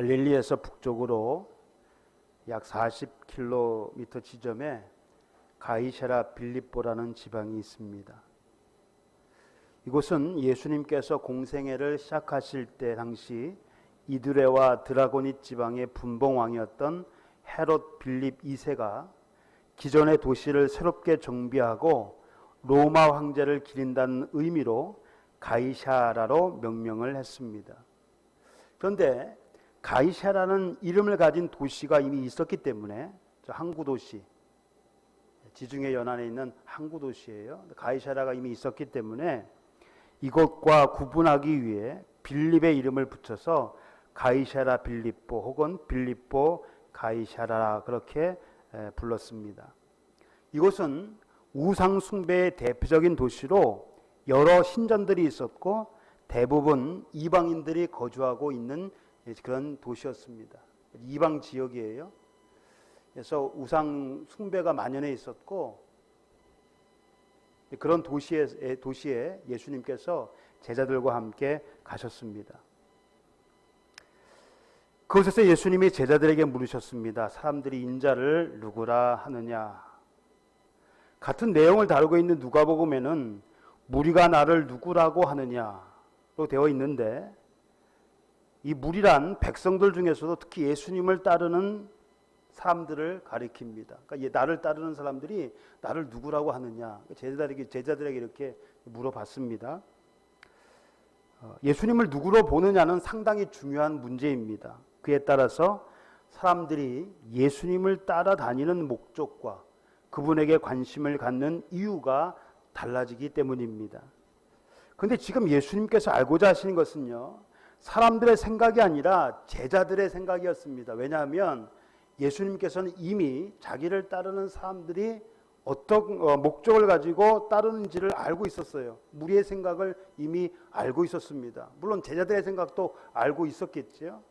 갈릴리에서 북쪽으로 약 40km 지점에 가이사랴 빌립보라는 지방이 있습니다. 이곳은 예수님께서 공생애를 시작하실 때 당시 이두레와 드라고닛 지방의 분봉왕이었던 헤롯 빌립 2세가 기존의 도시를 새롭게 정비하고 로마 황제를 기린다는 의미로 가이사랴로 명명을 했습니다. 그런데 가이사랴라는 이름을 가진 도시가 이미 있었기 때문에 항구 도시, 지중해 연안에 있는 항구 도시예요. 가이사랴가 이미 있었기 때문에 이것과 구분하기 위해 빌립의 이름을 붙여서 가이사랴 빌립보 혹은 빌립보 가이사랴 그렇게 불렀습니다. 이곳은 우상 숭배의 대표적인 도시로 여러 신전들이 있었고 대부분 이방인들이 거주하고 있는 그런 도시였습니다. 이방 지역이에요. 그래서 우상 숭배가 만연해 있었고 그런 도시에 예수님께서 제자들과 함께 가셨습니다. 그곳에서 예수님이 제자들에게 물으셨습니다. 사람들이 인자를 누구라 하느냐? 같은 내용을 다루고 있는 누가복음에는 무리가 나를 누구라고 하느냐로 되어 있는데 이 무리란 백성들 중에서도 특히 예수님을 따르는 사람들을 가리킵니다. 그러니까 나를 따르는 사람들이 나를 누구라고 하느냐? 제자들에게 이렇게 물어봤습니다. 예수님을 누구로 보느냐는 상당히 중요한 문제입니다. 그에 따라서 사람들이 예수님을 따라다니는 목적과 그분에게 관심을 갖는 이유가 달라지기 때문입니다. 그런데 지금 예수님께서 알고자 하시는 것은요, 사람들의 생각이 아니라 제자들의 생각이었습니다. 왜냐하면 예수님께서는 이미 자기를 따르는 사람들이 어떤 목적을 가지고 따르는지를 알고 있었어요. 무리의 생각을 이미 알고 있었습니다. 물론 제자들의 생각도 알고 있었겠죠.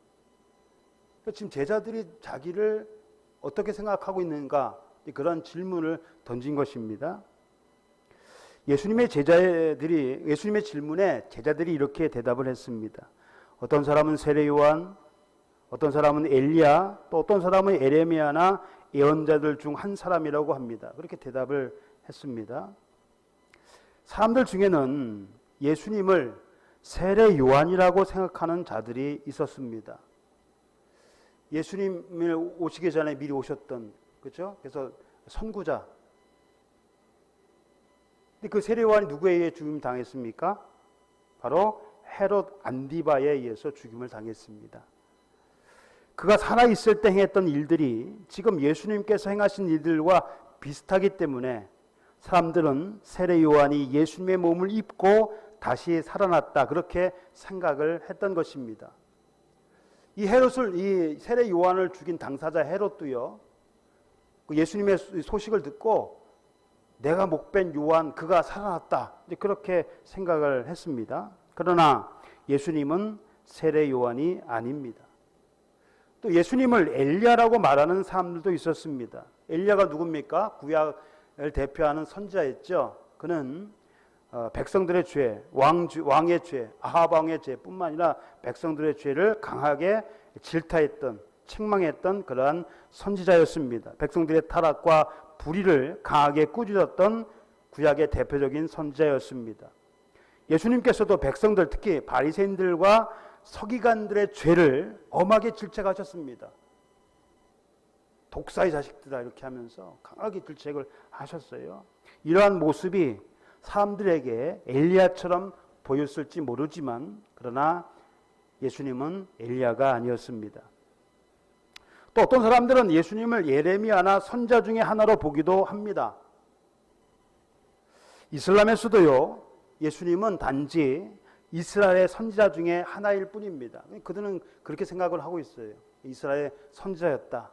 지금 제자들이 자기를 어떻게 생각하고 있는가, 그런 질문을 던진 것입니다. 예수님의 질문에 제자들이 이렇게 대답을 했습니다. 어떤 사람은 세례 요한, 어떤 사람은 엘리야, 또 어떤 사람은 에레미야나 예언자들 중 한 사람이라고 합니다. 그렇게 대답을 했습니다. 사람들 중에는 예수님을 세례 요한이라고 생각하는 자들이 있었습니다. 예수님을 오시기 전에 미리 오셨던, 그렇죠? 그래서 선구자. 근데 그 세례 요한이 누구에 의해 죽임 당했습니까? 바로 헤롯 안디바에 의해서 죽임을 당했습니다. 그가 살아있을 때 행했던 일들이 지금 예수님께서 행하신 일들과 비슷하기 때문에 사람들은 세례 요한이 예수님의 몸을 입고 다시 살아났다, 그렇게 생각을 했던 것입니다. 이 세례 요한을 죽인 당사자 헤롯도요, 예수님의 소식을 듣고 내가 목벤 요한, 그가 살아났다, 그렇게 생각을 했습니다. 그러나 예수님은 세례 요한이 아닙니다. 또 예수님을 엘리야라고 말하는 사람들도 있었습니다. 엘리야가 누굽니까? 구약을 대표하는 선지자였죠. 그는 백성들의 죄, 왕의 죄, 아합 왕의 죄뿐만 아니라 백성들의 죄를 강하게 질타했던, 책망했던 그러한 선지자였습니다. 백성들의 타락과 불의를 강하게 꾸짖었던 구약의 대표적인 선지자였습니다. 예수님께서도 백성들, 특히 바리새인들과 서기관들의 죄를 엄하게 질책하셨습니다. 독사의 자식들아, 이렇게 하면서 강하게 질책을 하셨어요. 이러한 모습이 사람들에게 엘리야처럼 보였을지 모르지만 그러나 예수님은 엘리야가 아니었습니다. 또 어떤 사람들은 예수님을 예레미야나 선지자 중에 하나로 보기도 합니다. 이슬람에서도요, 예수님은 단지 이스라엘의 선지자 중에 하나일 뿐입니다. 그들은 그렇게 생각을 하고 있어요. 이스라엘의 선지자였다.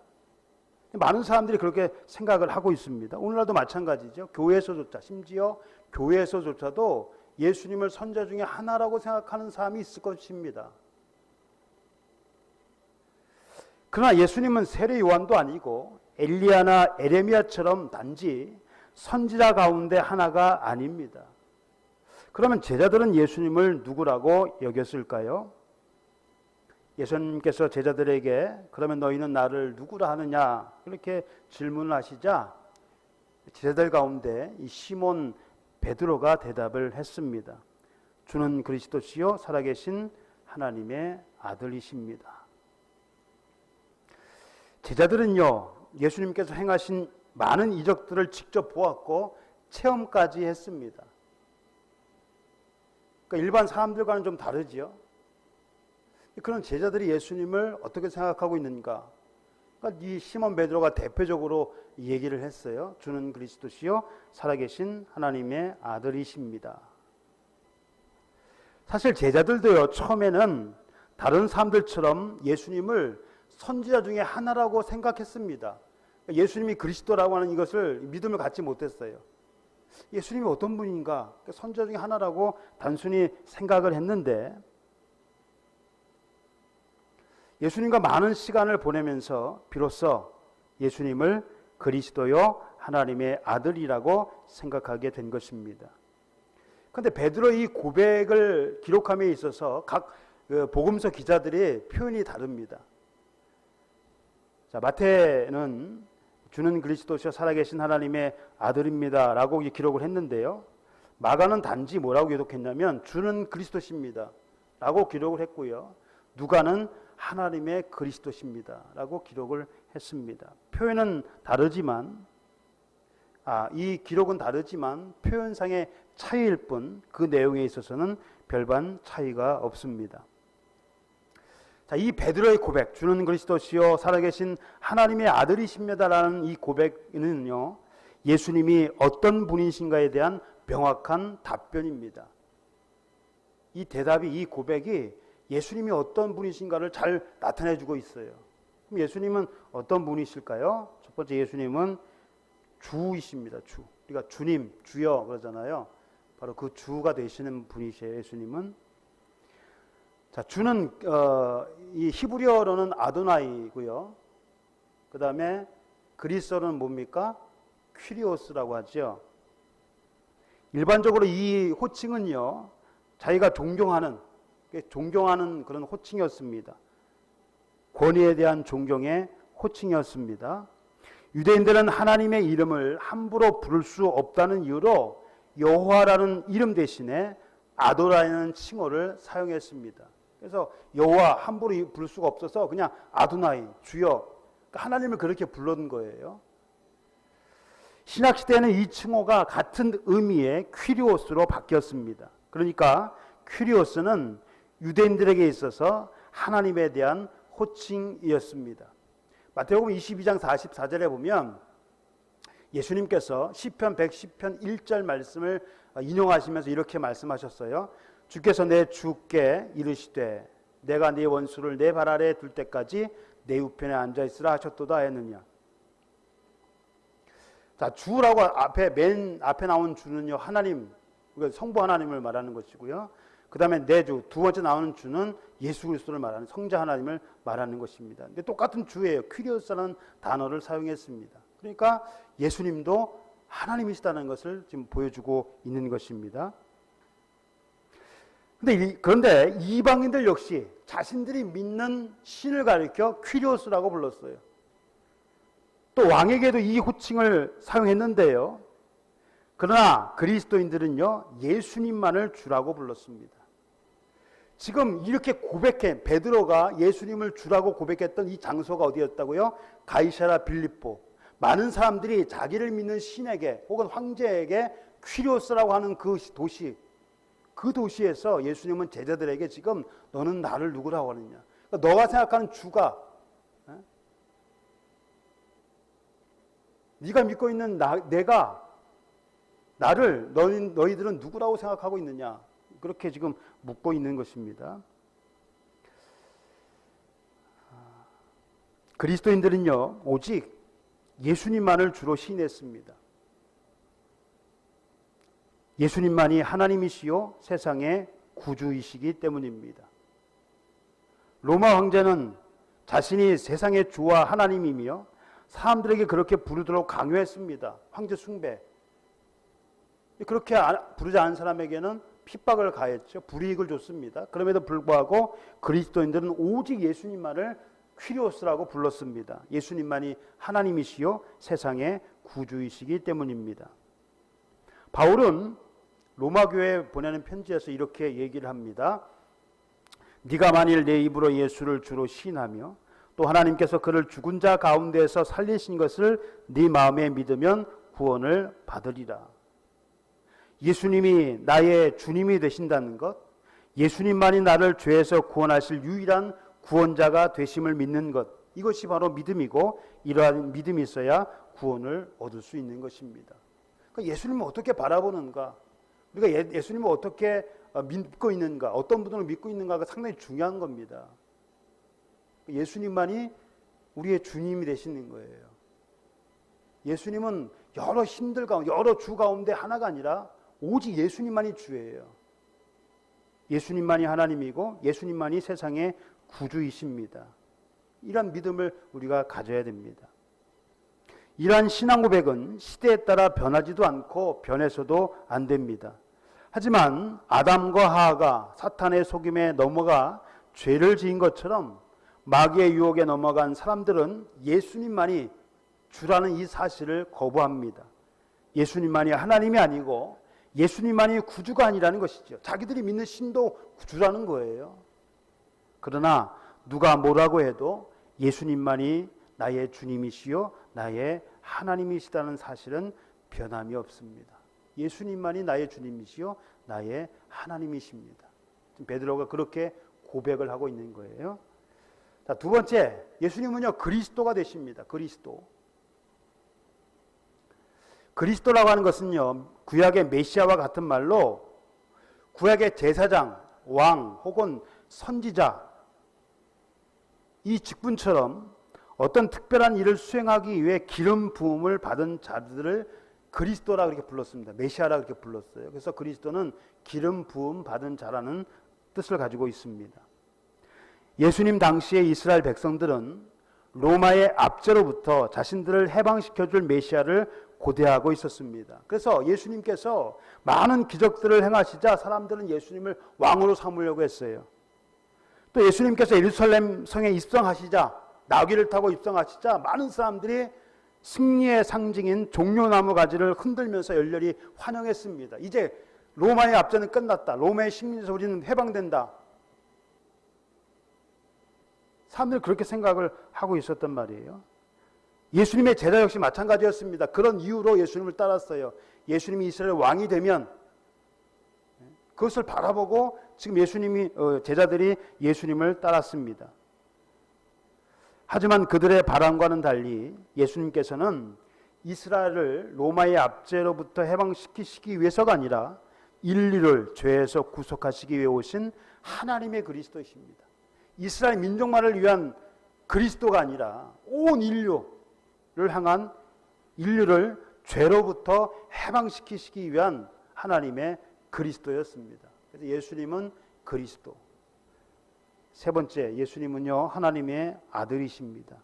많은 사람들이 그렇게 생각을 하고 있습니다. 오늘날도 마찬가지죠. 교회에서조차, 심지어 교회에서조차도 예수님을 선지자 중에 하나라고 생각하는 사람이 있을 것입니다. 그러나 예수님은 세례 요한도 아니고 엘리야나 에레미야처럼 단지 선지자 가운데 하나가 아닙니다. 그러면 제자들은 예수님을 누구라고 여겼을까요? 예수님께서 제자들에게 그러면 너희는 나를 누구라 하느냐 그렇게 질문을 하시자 제자들 가운데 이 시몬 베드로가 대답을 했습니다. 주는 그리스도시요 살아계신 하나님의 아들이십니다. 제자들은요 예수님께서 행하신 많은 이적들을 직접 보았고 체험까지 했습니다. 그러니까 일반 사람들과는 좀 다르지요. 그런 제자들이 예수님을 어떻게 생각하고 있는가? 그러니까 이 시몬 베드로가 대표적으로 얘기를 했어요. 주는 그리스도시요 살아계신 하나님의 아들이십니다. 사실 제자들도요 처음에는 다른 사람들처럼 예수님을 선지자 중에 하나라고 생각했습니다. 예수님이 그리스도라고 하는 이것을 믿음을 갖지 못했어요. 예수님이 어떤 분인가? 선지자 중에 하나라고 단순히 생각을 했는데 예수님과 많은 시간을 보내면서 비로소 예수님을 그리스도요 하나님의 아들이라고 생각하게 된 것입니다. 그런데 베드로의 이 고백을 기록함에 있어서 각 복음서 기자들의 표현이 다릅니다. 자, 마태는 주는 그리스도시요 살아계신 하나님의 아들입니다 라고 기록을 했는데요. 마가는 단지 뭐라고 기록했냐면 주는 그리스도십니다 라고 기록을 했고요. 누가는 하나님의 그리스도십니다 라고 기록을 했습니다. 표현은 다르지만 이 기록은 다르지만 표현상의 차이일 뿐 그 내용에 있어서는 별반 차이가 없습니다. 자, 이 베드로의 고백, 주는 그리스도시요 살아계신 하나님의 아들이십니다라는 이 고백은요, 예수님이 어떤 분이신가에 대한 명확한 답변입니다. 이 대답이, 이 고백이 예수님이 어떤 분이신가를 잘 나타내주고 있어요. 그럼 예수님은 어떤 분이실까요? 첫 번째, 예수님은 주이십니다. 주. 우리가 주님, 주여 그러잖아요. 바로 그 주가 되시는 분이세요. 예수님은. 자, 주는 이 히브리어로는 아도나이고요. 그 다음에 그리스어로는 뭡니까? 퀴리오스라고 하죠. 일반적으로 이 호칭은요, 자기가 존경하는 그런 호칭이었습니다. 권위에 대한 존경의 호칭이었습니다. 유대인들은 하나님의 이름을 함부로 부를 수 없다는 이유로 여호와라는 이름 대신에 아도라는 칭호를 사용했습니다. 그래서 여호와 함부로 부를 수가 없어서 그냥 아도나이, 주여, 그러니까 하나님을 그렇게 불렀던 거예요. 신약시대에는 이 칭호가 같은 의미의 퀴리오스로 바뀌었습니다. 그러니까 퀴리오스는 유대인들에게 있어서 하나님에 대한 호칭이었습니다. 마태복음 22장 44절에 보면 예수님께서 시편 110편 1절 말씀을 인용하시면서 이렇게 말씀하셨어요. 주께서 내 주께 이르시되 내가 네 원수를 내 발 아래에 둘 때까지 내 우편에 앉아있으라 하셨도다 했느냐. 자, 주라고 맨 앞에 나온 주는요, 하나님, 성부 하나님을 말하는 것이고요. 그 다음에 내 주, 두 번째 나오는 주는 예수 그리스도를 말하는 성자 하나님을 말하는 것입니다. 근데 똑같은 주예요. 퀴리오스라는 단어를 사용했습니다. 그러니까 예수님도 하나님이시다는 것을 지금 보여주고 있는 것입니다. 그런데 이방인들 역시 자신들이 믿는 신을 가리켜 퀴리오스라고 불렀어요. 또 왕에게도 이 호칭을 사용했는데요. 그러나 그리스도인들은요, 예수님만을 주라고 불렀습니다. 지금 이렇게 베드로가 예수님을 주라고 고백했던 이 장소가 어디였다고요? 가이사랴 빌립보. 많은 사람들이 자기를 믿는 신에게 혹은 황제에게 퀴리오스라고 하는 그 도시에서 예수님은 제자들에게 지금 너는 나를 누구라고 하느냐. 그러니까 너가 생각하는 주가, 네가 믿고 있는 나를 너희들은 누구라고 생각하고 있느냐. 그렇게 지금 묻고 있는 것입니다. 그리스도인들은요, 오직 예수님만을 주로 시인했습니다. 예수님만이 하나님이시요 세상의 구주이시기 때문입니다. 로마 황제는 자신이 세상의 주와 하나님이며 사람들에게 그렇게 부르도록 강요했습니다. 황제 숭배. 그렇게 부르지 않은 사람에게는 핍박을 가했죠. 불이익을 줬습니다. 그럼에도 불구하고 그리스도인들은 오직 예수님만을 퀴리오스라고 불렀습니다. 예수님만이 하나님이시요 세상의 구주이시기 때문입니다. 바울은 로마 교회에 보내는 편지에서 이렇게 얘기를 합니다. 네가 만일 내 입으로 예수를 주로 시인하며 또 하나님께서 그를 죽은 자 가운데에서 살리신 것을 네 마음에 믿으면 구원을 받으리라. 예수님이 나의 주님이 되신다는 것, 예수님만이 나를 죄에서 구원하실 유일한 구원자가 되심을 믿는 것, 이것이 바로 믿음이고 이러한 믿음이 있어야 구원을 얻을 수 있는 것입니다. 그러니까 예수님을 어떻게 바라보는가, 우리가 예수님을 어떻게 믿고 있는가, 어떤 분을 믿고 있는가가 상당히 중요한 겁니다. 예수님만이 우리의 주님이 되시는 거예요. 예수님은 여러 힘들 가운데, 여러 주 가운데 하나가 아니라 오직 예수님만이 주예요. 예수님만이 하나님이고 예수님만이 세상의 구주이십니다. 이런 믿음을 우리가 가져야 됩니다. 이러한 신앙 고백은 시대에 따라 변하지도 않고 변해서도 안 됩니다. 하지만 아담과 하하가 사탄의 속임에 넘어가 죄를 지은 것처럼 마귀의 유혹에 넘어간 사람들은 예수님만이 주라는 이 사실을 거부합니다. 예수님만이 하나님이 아니고 예수님만이 구주가 아니라는 것이죠. 자기들이 믿는 신도 구주라는 거예요. 그러나 누가 뭐라고 해도 예수님만이 나의 주님이시요 나의 하나님이시다는 사실은 변함이 없습니다. 예수님만이 나의 주님이시요 나의 하나님이십니다. 베드로가 그렇게 고백을 하고 있는 거예요. 자, 두 번째, 예수님은요 그리스도가 되십니다. 그리스도라고 하는 것은요 구약의 메시아와 같은 말로 구약의 제사장, 왕 혹은 선지자 이 직분처럼 어떤 특별한 일을 수행하기 위해 기름 부음을 받은 자들을 그리스도라 그렇게 불렀습니다. 메시아라 그렇게 불렀어요. 그래서 그리스도는 기름 부음 받은 자라는 뜻을 가지고 있습니다. 예수님 당시에 이스라엘 백성들은 로마의 압제로부터 자신들을 해방시켜줄 메시아를 고대하고 있었습니다. 그래서 예수님께서 많은 기적들을 행하시자 사람들은 예수님을 왕으로 삼으려고 했어요. 또 예수님께서 예루살렘 성에 입성하시자, 나귀를 타고 입성하시자 많은 사람들이 승리의 상징인 종려나무 가지를 흔들면서 열렬히 환영했습니다. 이제 로마의 압제는 끝났다. 로마의 식민지에서 우리는 해방된다. 사람들이 그렇게 생각을 하고 있었단 말이에요. 예수님의 제자 역시 마찬가지였습니다. 그런 이유로 예수님을 따랐어요. 예수님이 이스라엘 왕이 되면 그것을 바라보고 지금 제자들이 예수님을 따랐습니다. 하지만 그들의 바람과는 달리 예수님께서는 이스라엘을 로마의 압제로부터 해방시키시기 위해서가 아니라 인류를 죄에서 구속하시기 위해 오신 하나님의 그리스도이십니다. 이스라엘 민족만을 위한 그리스도가 아니라 온 인류를 향한 인류를 죄로부터 해방시키시기 위한 하나님의 그리스도였습니다. 그래서 예수님은 그리스도. 세 번째, 예수님은요 하나님의 아들이십니다.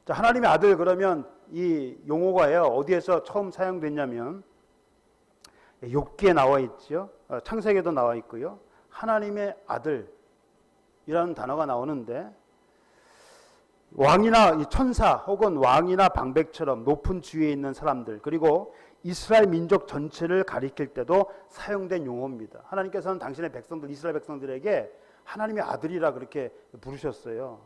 자, 하나님의 아들 그러면 이 용어가요 어디에서 처음 사용됐냐면 욥기에 나와 있죠. 창세기에도 나와 있고요. 하나님의 아들이라는 단어가 나오는데 왕이나 천사 혹은 왕이나 방백처럼 높은 지위에 있는 사람들 그리고 이스라엘 민족 전체를 가리킬 때도 사용된 용어입니다. 하나님께서는 당신의 백성들 이스라엘 백성들에게 하나님의 아들이라 그렇게 부르셨어요.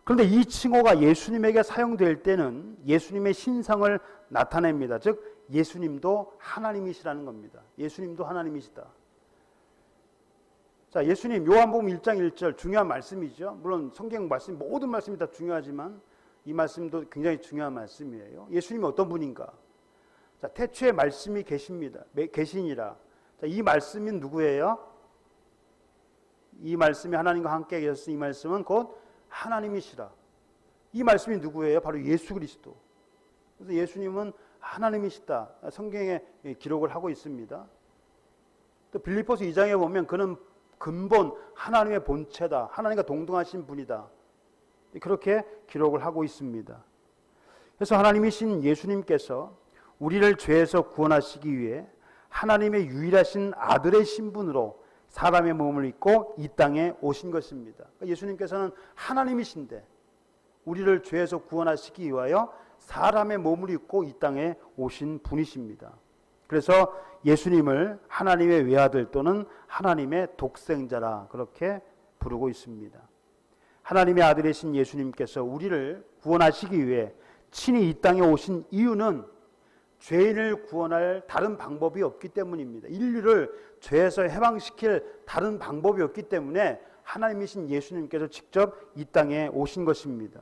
그런데 이 칭호가 예수님에게 사용될 때는 예수님의 신성을 나타냅니다. 즉 예수님도 하나님이시라는 겁니다. 예수님도 하나님이시다. 자, 예수님 요한복음 1장 1절 중요한 말씀이죠. 물론 성경 말씀 모든 말씀이 다 중요하지만 이 말씀도 굉장히 중요한 말씀이에요. 예수님이 어떤 분인가? 자, 태초에 말씀이 계십니다. 계시니라. 자, 이 말씀이 누구예요? 이 말씀이 하나님과 함께 계셨으니 이 말씀은 곧 하나님이시라. 이 말씀이 누구예요? 바로 예수 그리스도. 그래서 예수님은 하나님이시다. 성경에 기록을 하고 있습니다. 또 빌립보서 2장에 보면 그는 근본 하나님의 본체다. 하나님과 동등하신 분이다. 그렇게 기록을 하고 있습니다. 그래서 하나님이신 예수님께서 우리를 죄에서 구원하시기 위해 하나님의 유일하신 아들의 신분으로 사람의 몸을 입고 이 땅에 오신 것입니다. 예수님께서는 하나님이신데 우리를 죄에서 구원하시기 위하여 사람의 몸을 입고 이 땅에 오신 분이십니다. 그래서 예수님을 하나님의 외아들 또는 하나님의 독생자라 그렇게 부르고 있습니다. 하나님의 아들이신 예수님께서 우리를 구원하시기 위해 친히 이 땅에 오신 이유는 죄인을 구원할 다른 방법이 없기 때문입니다. 인류를 죄에서 해방시킬 다른 방법이 없기 때문에 하나님이신 예수님께서 직접 이 땅에 오신 것입니다.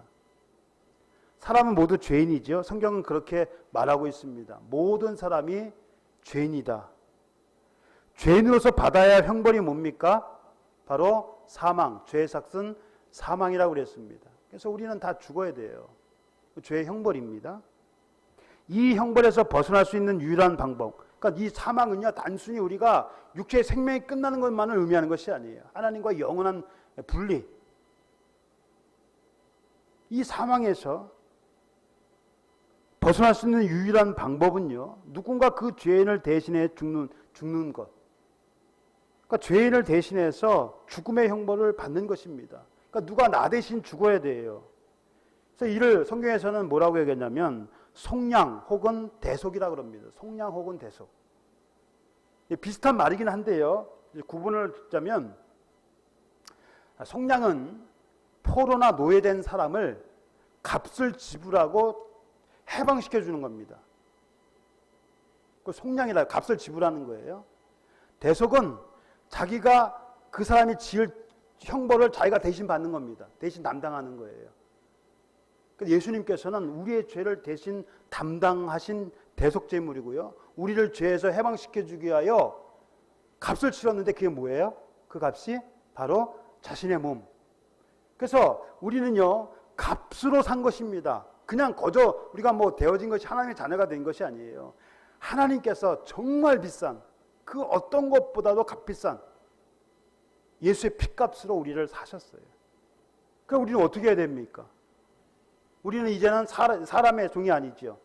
사람은 모두 죄인이죠. 성경은 그렇게 말하고 있습니다. 모든 사람이 죄인이다. 죄인으로서 받아야 할 형벌이 뭡니까? 바로 사망, 죄의 삭은 사망이라고 그랬습니다. 그래서 우리는 다 죽어야 돼요. 죄의 형벌입니다. 이 형벌에서 벗어날 수 있는 유일한 방법, 그러니까 이 사망은요 단순히 우리가 육체의 생명이 끝나는 것만을 의미하는 것이 아니에요. 하나님과 영원한 분리, 이 사망에서 벗어날 수 있는 유일한 방법은요 누군가 그 죄인을 대신해 죽는 것, 그러니까 죄인을 대신해서 죽음의 형벌을 받는 것입니다. 그러니까 누가 나 대신 죽어야 돼요. 그래서 이를 성경에서는 뭐라고 얘기했냐면 속량 혹은 대속이라고 합니다. 속량 혹은 대속. 비슷한 말이긴 한데요. 구분을 짓자면 속량은 포로나 노예된 사람을 값을 지불하고 해방시켜 주는 겁니다. 그 속량이라 값을 지불하는 거예요. 대속은 자기가 그 사람이 지을 형벌을 자기가 대신 받는 겁니다. 대신 담당하는 거예요. 예수님께서는 우리의 죄를 대신 담당하신 대속제물이고요. 우리를 죄에서 해방시켜 주기 위하여 값을 치렀는데 그게 뭐예요? 그 값이 바로 자신의 몸. 그래서 우리는요 값으로 산 것입니다. 그냥 거저 우리가 뭐 되어진 것이 하나님의 자녀가 된 것이 아니에요. 하나님께서 정말 비싼 그 어떤 것보다도 값비싼 예수의 피값으로 우리를 사셨어요. 그럼 우리는 어떻게 해야 됩니까? 우리는 이제는 사람의 종이 아니죠.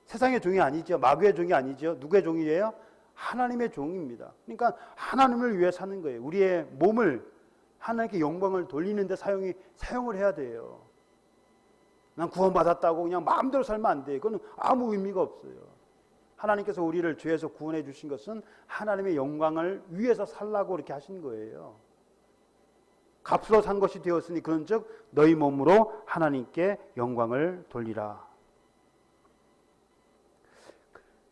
세상의 종이 아니죠. 마귀의 종이 아니죠. 누구의 종이에요? 하나님의 종입니다. 그러니까 하나님을 위해 사는 거예요. 우리의 몸을 하나님께 영광을 돌리는 데 사용을 해야 돼요. 난 구원받았다고 그냥 마음대로 살면 안 돼요. 그건 아무 의미가 없어요. 하나님께서 우리를 죄에서 구원해 주신 것은 하나님의 영광을 위해서 살라고 그렇게 하신 거예요. 값으로 산 것이 되었으니 그런즉 너희 몸으로 하나님께 영광을 돌리라.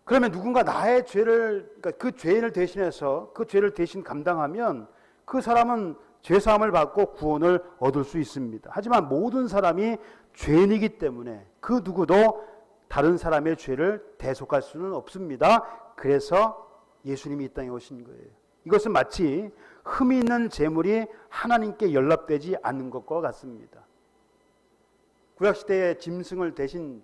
그러면 누군가 나의 죄를, 그러니까 그 죄인을 대신해서 그 죄를 대신 감당하면 그 사람은 죄사함을 받고 구원을 얻을 수 있습니다. 하지만 모든 사람이 죄인이기 때문에 그 누구도 다른 사람의 죄를 대속할 수는 없습니다. 그래서 예수님이 이 땅에 오신 거예요. 이것은 마치 흠이 있는 재물이 하나님께 연락되지 않는 것과 같습니다. 구약시대에 짐승을 대신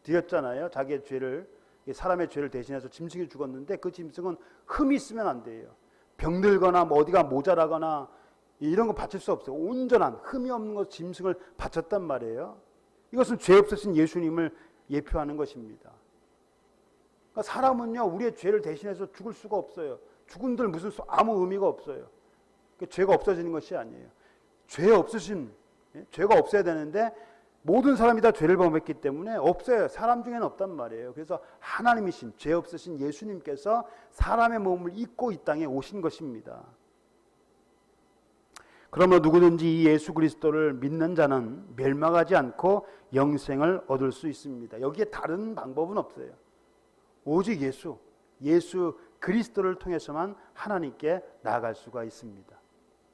드렸잖아요. 자기의 죄를, 사람의 죄를 대신해서 짐승이 죽었는데 그 짐승은 흠이 있으면 안 돼요. 병들거나 뭐 어디가 모자라거나 이런 거 바칠 수 없어요. 온전한 흠이 없는 것 짐승을 바쳤단 말이에요. 이것은 죄 없으신 예수님을 예표하는 것입니다. 그러니까 사람은요 우리의 죄를 대신해서 죽을 수가 없어요. 죽은들 무슨 아무 의미가 없어요. 죄가 없어지는 것이 아니에요. 죄 없으신, 죄가 없어야 되는데 모든 사람이 다 죄를 범했기 때문에 없어요. 사람 중에는 없단 말이에요. 그래서 하나님이신 죄 없으신 예수님께서 사람의 몸을 입고 이 땅에 오신 것입니다. 그러므로 누구든지 이 예수 그리스도를 믿는 자는 멸망하지 않고 영생을 얻을 수 있습니다. 여기에 다른 방법은 없어요. 오직 예수 그리스도를 통해서만 하나님께 나아갈 수가 있습니다.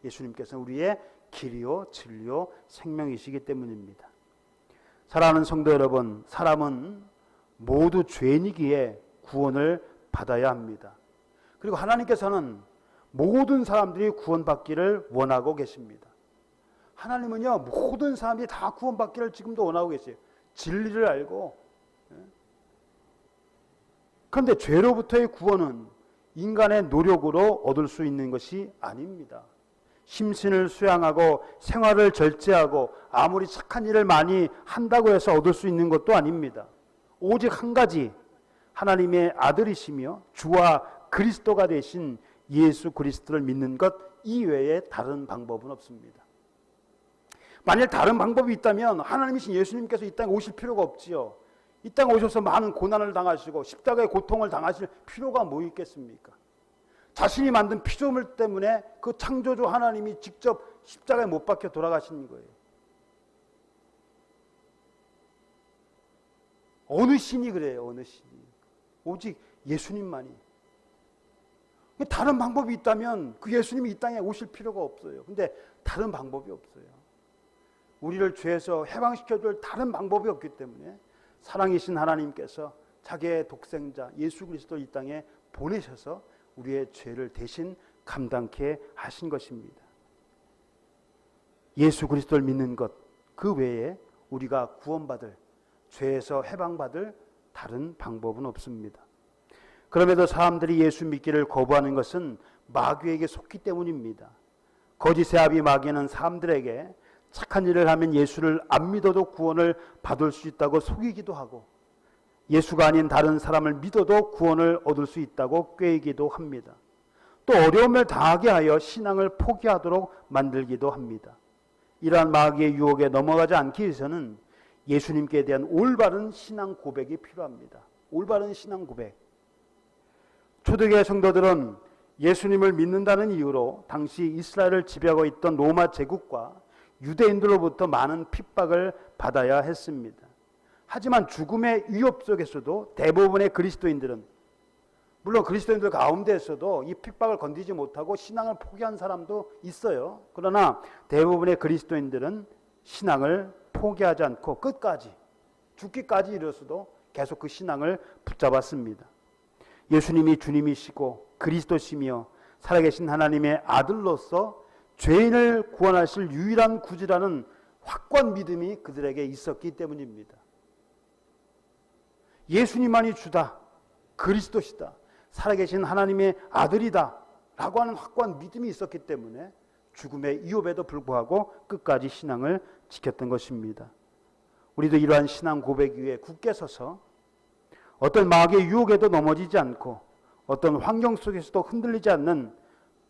예수님께서는 우리의 길이요 진리요 생명이시기 때문입니다. 사랑하는 성도 여러분, 사람은 모두 죄인이기에 구원을 받아야 합니다. 그리고 하나님께서는 모든 사람들이 구원받기를 원하고 계십니다. 하나님은요 모든 사람들이 다 구원받기를 지금도 원하고 계세요. 진리를 알고. 그런데 죄로부터의 구원은 인간의 노력으로 얻을 수 있는 것이 아닙니다. 심신을 수양하고 생활을 절제하고 아무리 착한 일을 많이 한다고 해서 얻을 수 있는 것도 아닙니다. 오직 한 가지, 하나님의 아들이시며 주와 그리스도가 되신 예수 그리스도를 믿는 것 이외에 다른 방법은 없습니다. 만일 다른 방법이 있다면 하나님이신 예수님께서 이 땅에 오실 필요가 없지요. 이 땅에 오셔서 많은 고난을 당하시고 십자가의 고통을 당하실 필요가 뭐 있겠습니까? 자신이 만든 피조물 때문에 그 창조주 하나님이 직접 십자가에 못 박혀 돌아가신 거예요. 어느 신이 그래요? 어느 신이. 오직 예수님만이. 다른 방법이 있다면 그 예수님이 이 땅에 오실 필요가 없어요. 근데 다른 방법이 없어요. 우리를 죄에서 해방시켜줄 다른 방법이 없기 때문에 사랑이신 하나님께서 자기의 독생자 예수 그리스도를 이 땅에 보내셔서 우리의 죄를 대신 감당케 하신 것입니다. 예수 그리스도를 믿는 것 그 외에 우리가 구원받을, 죄에서 해방받을 다른 방법은 없습니다. 그럼에도 사람들이 예수 믿기를 거부하는 것은 마귀에게 속기 때문입니다. 거짓의 아비 마귀는 사람들에게 착한 일을 하면 예수를 안 믿어도 구원을 받을 수 있다고 속이기도 하고, 예수가 아닌 다른 사람을 믿어도 구원을 얻을 수 있다고 꾀이기도 합니다. 또 어려움을 당하게 하여 신앙을 포기하도록 만들기도 합니다. 이러한 마귀의 유혹에 넘어가지 않기 위해서는 예수님께 대한 올바른 신앙 고백이 필요합니다. 올바른 신앙 고백. 초대교회 성도들은 예수님을 믿는다는 이유로 당시 이스라엘을 지배하고 있던 로마 제국과 유대인들로부터 많은 핍박을 받아야 했습니다. 하지만 죽음의 위협 속에서도 대부분의 그리스도인들은, 물론 그리스도인들 가운데에서도 이 핍박을 건디지 못하고 신앙을 포기한 사람도 있어요. 그러나 대부분의 그리스도인들은 신앙을 포기하지 않고 끝까지, 죽기까지 이르러서도 계속 그 신앙을 붙잡았습니다. 예수님이 주님이시고 그리스도시며 살아계신 하나님의 아들로서 죄인을 구원하실 유일한 구주라는 확고한 믿음이 그들에게 있었기 때문입니다. 예수님만이 주다, 그리스도시다, 살아계신 하나님의 아들이다 라고 하는 확고한 믿음이 있었기 때문에 죽음의 위협에도 불구하고 끝까지 신앙을 지켰던 것입니다. 우리도 이러한 신앙 고백 위에 굳게 서서 어떤 마귀의 유혹에도 넘어지지 않고 어떤 환경 속에서도 흔들리지 않는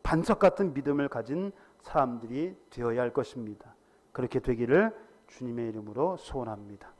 반석 같은 믿음을 가진 사람들이 되어야 할 것입니다. 그렇게 되기를 주님의 이름으로 소원합니다.